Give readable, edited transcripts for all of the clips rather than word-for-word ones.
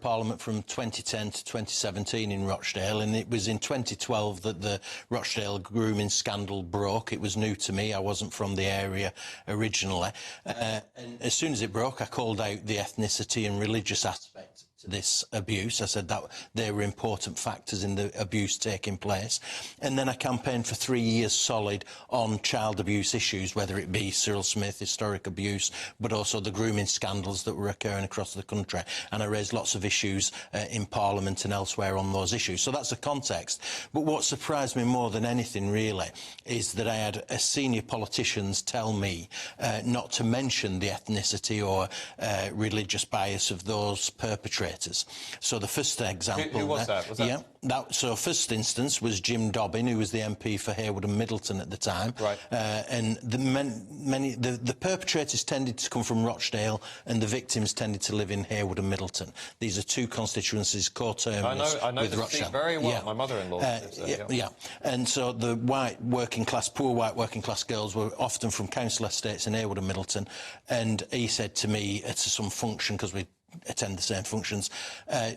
Parliament from 2010 to 2017 in Rochdale, and it was in 2012 that the Rochdale grooming scandal broke. It was new to me. I wasn't from the area originally. And as soon as it broke, I called out the ethnicity and religious aspect to this abuse. I said that they were important factors in the abuse taking place. And then I campaigned for 3 years solid on child abuse issues, whether it be Cyril Smith, historic abuse, but also the grooming scandals that were occurring across the country. And I raised lots of issues in Parliament and elsewhere on those issues. So that's the context. But what surprised me more than anything, really, is that I had senior politicians tell me not to mention the ethnicity or religious bias of those perpetrators. So the first example... Who was that? So first instance was Jim Dobbin, who was the MP for Harewood and Middleton at the time. Right. And the perpetrators tended to come from Rochdale and the victims tended to live in Harewood and Middleton. These are two constituencies co-terminus I know with Rochdale. very well. Yeah. My mother-in-law lives there. Yeah. And so the poor white working class girls were often from council estates in Harewood and Middleton. And he said to me at some function, because we attend the same functions,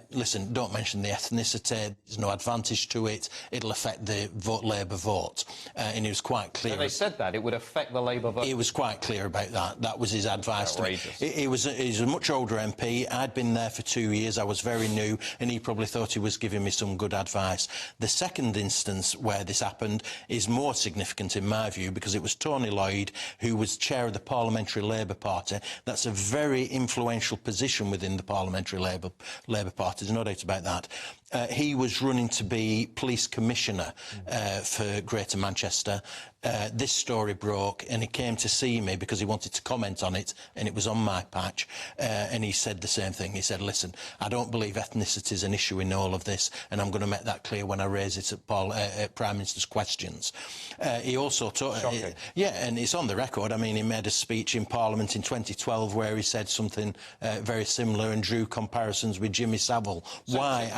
listen, don't mention the ethnicity, there's no advantage to it, it'll affect the Labour vote. And he was quite clear. And they said that, it would affect the Labour vote? He was quite clear about that. That was his advice Outrageous. to me. He was a much older MP. I'd been there for 2 years, I was very new, and he probably thought he was giving me some good advice. The second instance where this happened is more significant in my view, because it was Tony Lloyd, who was chair of the Parliamentary Labour Party. That's a very influential position within the Parliamentary Labour Party, there's no doubt about that. He was running to be police commissioner for Greater Manchester. This story broke and he came to see me because he wanted to comment on it, and it was on my patch, and he said the same thing. He said, listen, I don't believe ethnicity is an issue in all of this, and I'm going to make that clear when I raise it at Prime Minister's questions. He also yeah, and it's on the record. I mean, he made a speech in Parliament in 2012 where he said something very similar and drew comparisons with Jimmy Savile. Why